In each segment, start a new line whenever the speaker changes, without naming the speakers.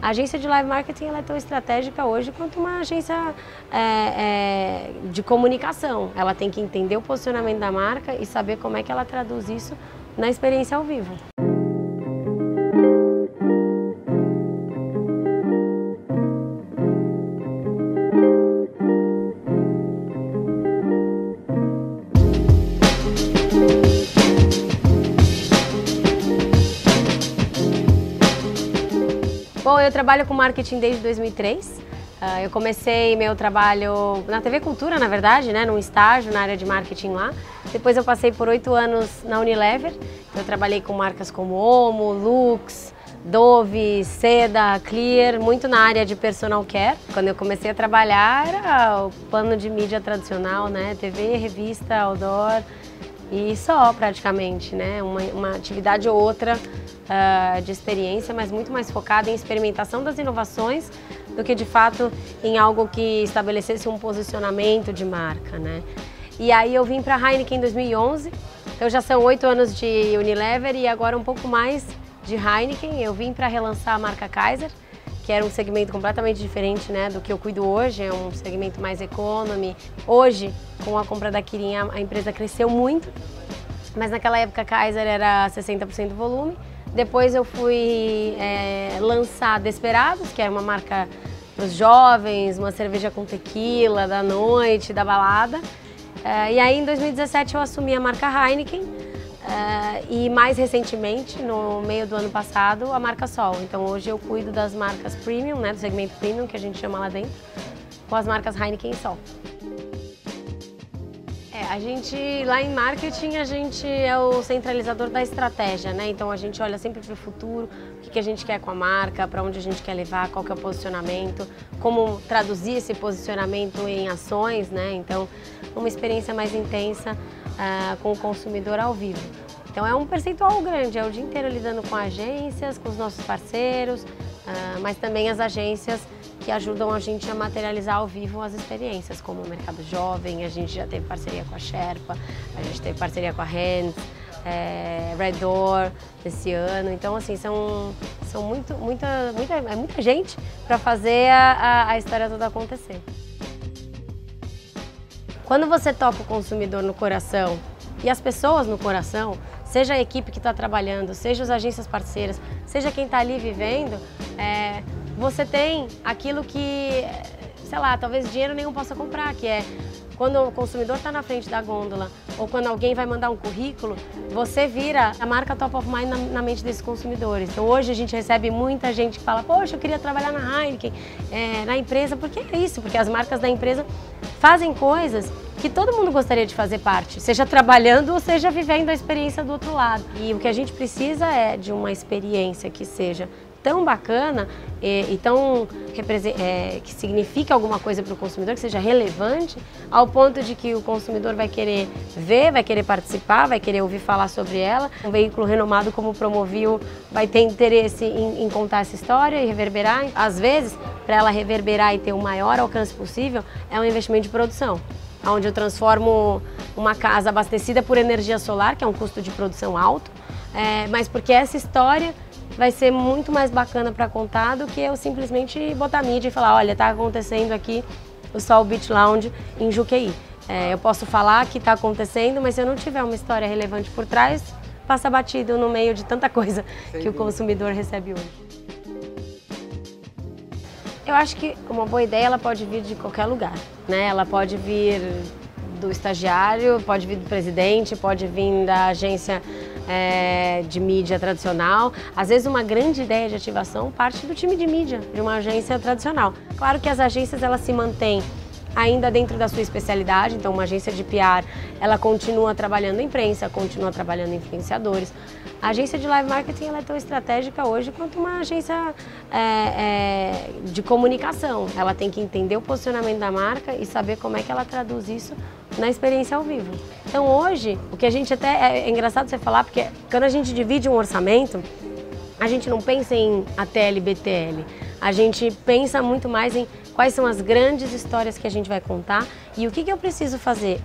A agência de live marketing ela é tão estratégica hoje quanto uma agência de comunicação. Ela tem que entender o posicionamento da marca e saber como é que ela traduz isso na experiência ao vivo. Bom, eu trabalho com marketing desde 2003. Eu comecei meu trabalho na TV Cultura, na verdade, né, num estágio na área de marketing lá. Depois eu passei por 8 anos na Unilever. Eu trabalhei com marcas como Omo, Lux, Dove, Seda, Clear, muito na área de personal care. Quando eu comecei a trabalhar era o plano de mídia tradicional, né, TV, revista, outdoor e só praticamente, né, uma atividade ou outra de experiência, mas muito mais focada em experimentação das inovações do que de fato em algo que estabelecesse um posicionamento de marca, né? E aí eu vim para a Heineken em 2011, então já são 8 anos de Unilever e agora um pouco mais de Heineken. Eu vim para relançar a marca Kaiser, que era um segmento completamente diferente, né, do que eu cuido hoje, é um segmento mais economy. Hoje, com a compra da Kirin, a empresa cresceu muito, mas naquela época a Kaiser era 60% volume. Depois eu fui lançar Desperados, que é uma marca para os jovens, uma cerveja com tequila, da noite, da balada. E aí em 2017 eu assumi a marca Heineken e mais recentemente, no meio do ano passado, a marca Sol. Então hoje eu cuido das marcas Premium, né, do segmento Premium, que a gente chama lá dentro, com as marcas Heineken e Sol. A gente, lá em marketing, a gente é o centralizador da estratégia, né? Então a gente olha sempre para o futuro, o que a gente quer com a marca, para onde a gente quer levar, qual que é o posicionamento, como traduzir esse posicionamento em ações, né? Então, uma experiência mais intensa com o consumidor ao vivo. Então é um percentual grande, é o dia inteiro lidando com agências, com os nossos parceiros, mas também as agências que ajudam a gente a materializar ao vivo as experiências, como o Mercado Jovem. A gente já teve parceria com a Sherpa, a gente teve parceria com a Hands, Red Door esse ano. Então, assim, são muita gente para fazer a história toda acontecer. Quando você toca o consumidor no coração e as pessoas no coração, seja a equipe que está trabalhando, seja as agências parceiras, seja quem está ali vivendo, você tem aquilo que, sei lá, talvez dinheiro nenhum possa comprar, que é quando o consumidor está na frente da gôndola ou quando alguém vai mandar um currículo, você vira a marca top of mind na mente desses consumidores. Então hoje a gente recebe muita gente que fala, poxa, eu queria trabalhar na Heineken, na empresa, porque é isso, porque as marcas da empresa fazem coisas que todo mundo gostaria de fazer parte, seja trabalhando ou seja vivendo a experiência do outro lado. E o que a gente precisa é de uma experiência que seja tão bacana e tão que signifique alguma coisa para o consumidor, que seja relevante, ao ponto de que o consumidor vai querer ver, vai querer participar, vai querer ouvir falar sobre ela. Um veículo renomado como o Promovil vai ter interesse em contar essa história e reverberar. Às vezes, para ela reverberar e ter o maior alcance possível, é um investimento de produção, onde eu transformo uma casa abastecida por energia solar, que é um custo de produção alto, mas porque essa história vai ser muito mais bacana para contar do que eu simplesmente botar mídia e falar, olha, está acontecendo aqui o Sol Beach Lounge em Juqueí. Eu posso falar que está acontecendo, mas se eu não tiver uma história relevante por trás, passa batido no meio de tanta coisa que o consumidor recebe hoje. Eu acho que uma boa ideia ela pode vir de qualquer lugar, né? Ela pode vir do estagiário, pode vir do presidente, pode vir da agência de mídia tradicional. Às vezes uma grande ideia de ativação parte do time de mídia de uma agência tradicional. Claro que as agências elas se mantêm ainda dentro da sua especialidade, então uma agência de PR ela continua trabalhando em imprensa, continua trabalhando em influenciadores. A agência de live marketing ela é tão estratégica hoje quanto uma agência de comunicação. Ela tem que entender o posicionamento da marca e saber como é que ela traduz isso na experiência ao vivo. Então hoje, o que a gente até, é engraçado você falar, porque quando a gente divide um orçamento, a gente não pensa em ATL, BTL, a gente pensa muito mais em quais são as grandes histórias que a gente vai contar e o que eu preciso fazer,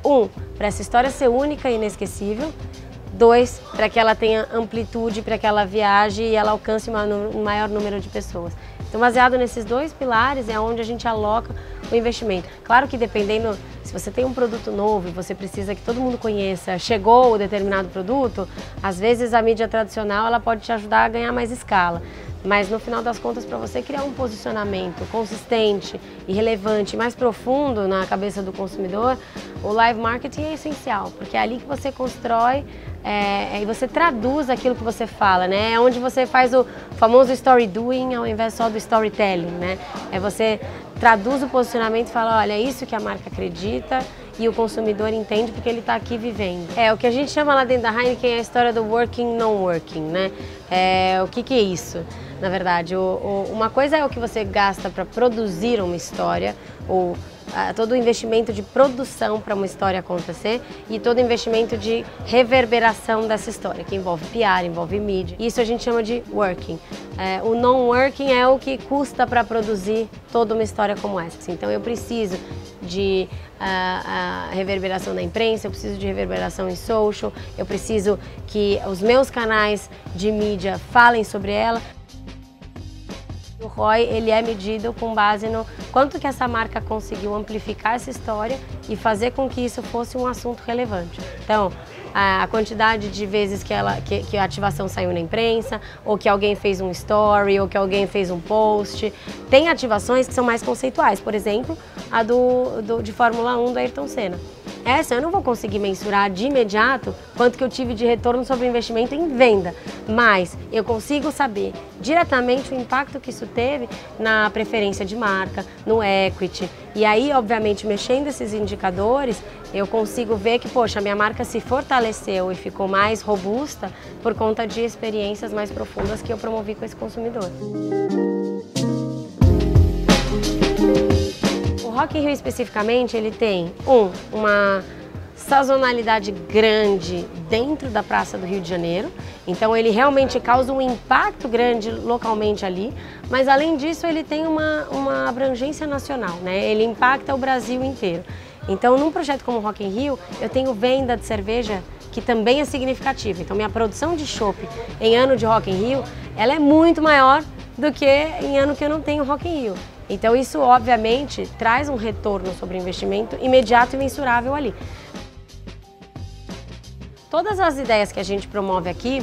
para essa história ser única e inesquecível, 2, para que ela tenha amplitude, para que ela viaje e ela alcance um maior número de pessoas. Então, baseado nesses 2 pilares é onde a gente aloca o investimento. Claro que dependendo, se você tem um produto novo e você precisa que todo mundo conheça, chegou o determinado produto, às vezes a mídia tradicional ela pode te ajudar a ganhar mais escala. Mas no final das contas, para você criar um posicionamento consistente e relevante, mais profundo na cabeça do consumidor, o live marketing é essencial, porque é ali que você constrói e você traduz aquilo que você fala, né? É onde você faz o famoso story doing ao invés só do storytelling, né? É você traduz o posicionamento e fala, olha, é isso que a marca acredita e o consumidor entende porque ele está aqui vivendo. O que a gente chama lá dentro da Heineken é a história do working, non-working, né? O que é isso? Na verdade, uma coisa é o que você gasta para produzir uma história, ou todo o investimento de produção para uma história acontecer e todo o investimento de reverberação dessa história, que envolve PR, envolve mídia. Isso a gente chama de working. O non-working é o que custa para produzir toda uma história como essa. Então eu preciso de reverberação da imprensa, eu preciso de reverberação em social, eu preciso que os meus canais de mídia falem sobre ela. O ROI ele é medido com base no quanto que essa marca conseguiu amplificar essa história e fazer com que isso fosse um assunto relevante. Então, a quantidade de vezes que a ativação saiu na imprensa, ou que alguém fez um story, ou que alguém fez um post. Tem ativações que são mais conceituais, por exemplo, a de Fórmula 1 do Ayrton Senna. Essa eu não vou conseguir mensurar de imediato quanto que eu tive de retorno sobre o investimento em venda, mas eu consigo saber diretamente o impacto que isso teve na preferência de marca, no equity. E aí, obviamente, mexendo esses indicadores, eu consigo ver que, poxa, a minha marca se fortaleceu e ficou mais robusta por conta de experiências mais profundas que eu promovi com esse consumidor. O Rock in Rio especificamente, ele tem uma sazonalidade grande dentro da Praça do Rio de Janeiro, então ele realmente causa um impacto grande localmente ali, mas além disso ele tem uma abrangência nacional, né? Ele impacta o Brasil inteiro. Então num projeto como o Rock in Rio, eu tenho venda de cerveja que também é significativa, então minha produção de chopp em ano de Rock in Rio, ela é muito maior do que em ano que eu não tenho Rock in Rio. Então isso, obviamente, traz um retorno sobre o investimento imediato e mensurável ali. Todas as ideias que a gente promove aqui,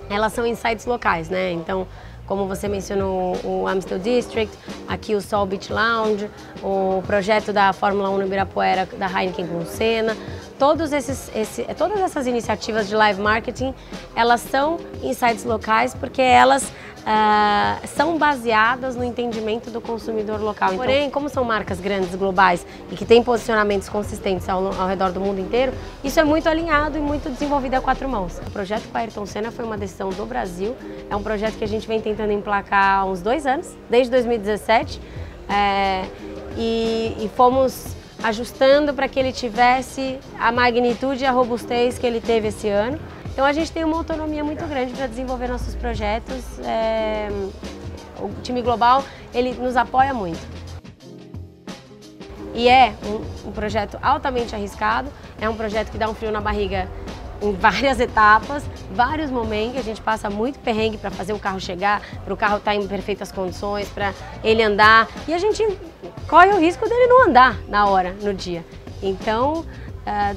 elas são insights locais, né? Então, como você mencionou, o Amstel District, aqui o Sol Beach Lounge, o projeto da Fórmula 1 no Ibirapuera, da Heineken com o Senna, todas essas iniciativas de live marketing, elas são insights locais porque elas são baseadas no entendimento do consumidor local. Então, porém, como são marcas grandes, globais e que têm posicionamentos consistentes ao redor do mundo inteiro, isso é muito alinhado e muito desenvolvido a 4 mãos. O projeto com a Ayrton Senna foi uma decisão do Brasil, é um projeto que a gente vem tentando emplacar há uns 2 anos, desde 2017, e fomos ajustando para que ele tivesse a magnitude e a robustez que ele teve esse ano. Então a gente tem uma autonomia muito grande para desenvolver nossos projetos. O time global, ele nos apoia muito. E é um projeto altamente arriscado, é um projeto que dá um frio na barriga em várias etapas, vários momentos, a gente passa muito perrengue para fazer o carro chegar, para o carro estar em perfeitas condições, para ele andar, e a gente corre o risco dele não andar na hora, no dia. Então,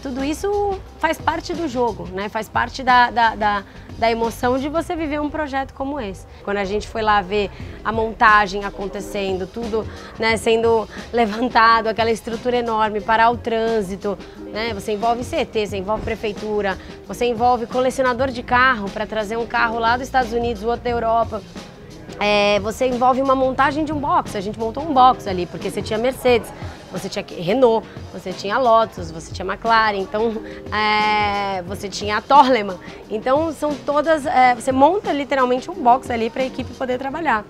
tudo isso faz parte do jogo, né? Faz parte da emoção de você viver um projeto como esse. Quando a gente foi lá ver a montagem acontecendo, tudo, né, sendo levantado, aquela estrutura enorme, parar o trânsito, né? Você envolve CT, você envolve prefeitura, você envolve colecionador de carro para trazer um carro lá dos Estados Unidos, o outro da Europa. Você envolve uma montagem de um box, a gente montou um box ali, porque você tinha Mercedes, você tinha Renault, você tinha Lotus, você tinha McLaren, então você tinha a Torleman. Então são todas, você monta literalmente um box ali para a equipe poder trabalhar.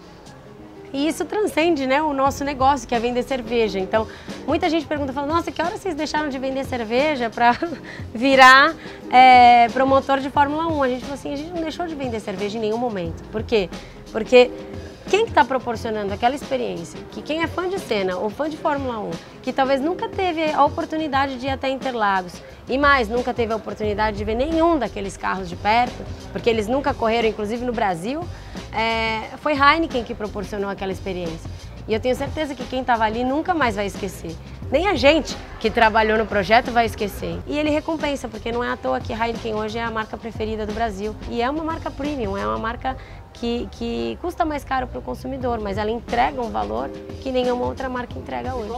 E isso transcende, né, o nosso negócio, que é vender cerveja. Então, muita gente pergunta, fala, nossa, que hora vocês deixaram de vender cerveja para virar promotor de Fórmula 1? A gente falou assim, a gente não deixou de vender cerveja em nenhum momento. Por quê? Porque quem que está proporcionando aquela experiência? Que quem é fã de Senna ou fã de Fórmula 1, que talvez nunca teve a oportunidade de ir até Interlagos e mais, nunca teve a oportunidade de ver nenhum daqueles carros de perto, porque eles nunca correram, inclusive no Brasil, foi Heineken que proporcionou aquela experiência. E eu tenho certeza que quem estava ali nunca mais vai esquecer. Nem a gente que trabalhou no projeto vai esquecer. E ele recompensa, porque não é à toa que Heineken hoje é a marca preferida do Brasil. E é uma marca premium, é uma marca que custa mais caro para o consumidor, mas ela entrega um valor que nenhuma outra marca entrega hoje.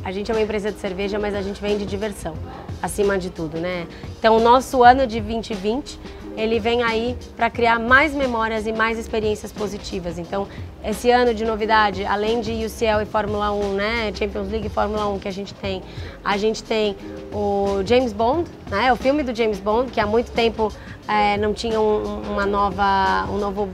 A gente é uma empresa de cerveja, mas a gente vende diversão, acima de tudo, né? Então o nosso ano de 2020, ele vem aí para criar mais memórias e mais experiências positivas. Então, esse ano de novidade, além de UCL e Fórmula 1, né, Champions League e Fórmula 1 que a gente tem o James Bond, né, o filme do James Bond, que há muito tempo não tinha um novo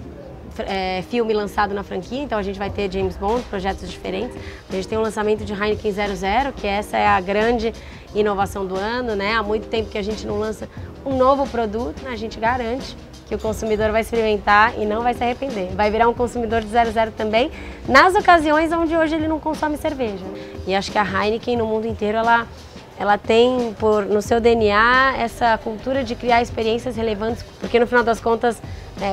filme lançado na franquia, então a gente vai ter James Bond, projetos diferentes. A gente tem o lançamento de Heineken 00, que essa é a grande inovação do ano, né? Há muito tempo que a gente não lança um novo produto, né? A gente garante que o consumidor vai experimentar e não vai se arrepender. Vai virar um consumidor de 00 também, nas ocasiões onde hoje ele não consome cerveja. E acho que a Heineken no mundo inteiro, ela tem no seu DNA essa cultura de criar experiências relevantes, porque no final das contas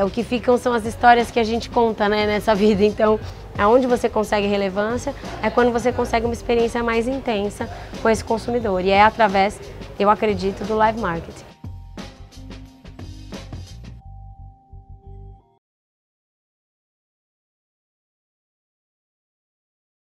o que ficam são as histórias que a gente conta, né, nessa vida. Então, aonde você consegue relevância é quando você consegue uma experiência mais intensa com esse consumidor. E é através, eu acredito, do live marketing.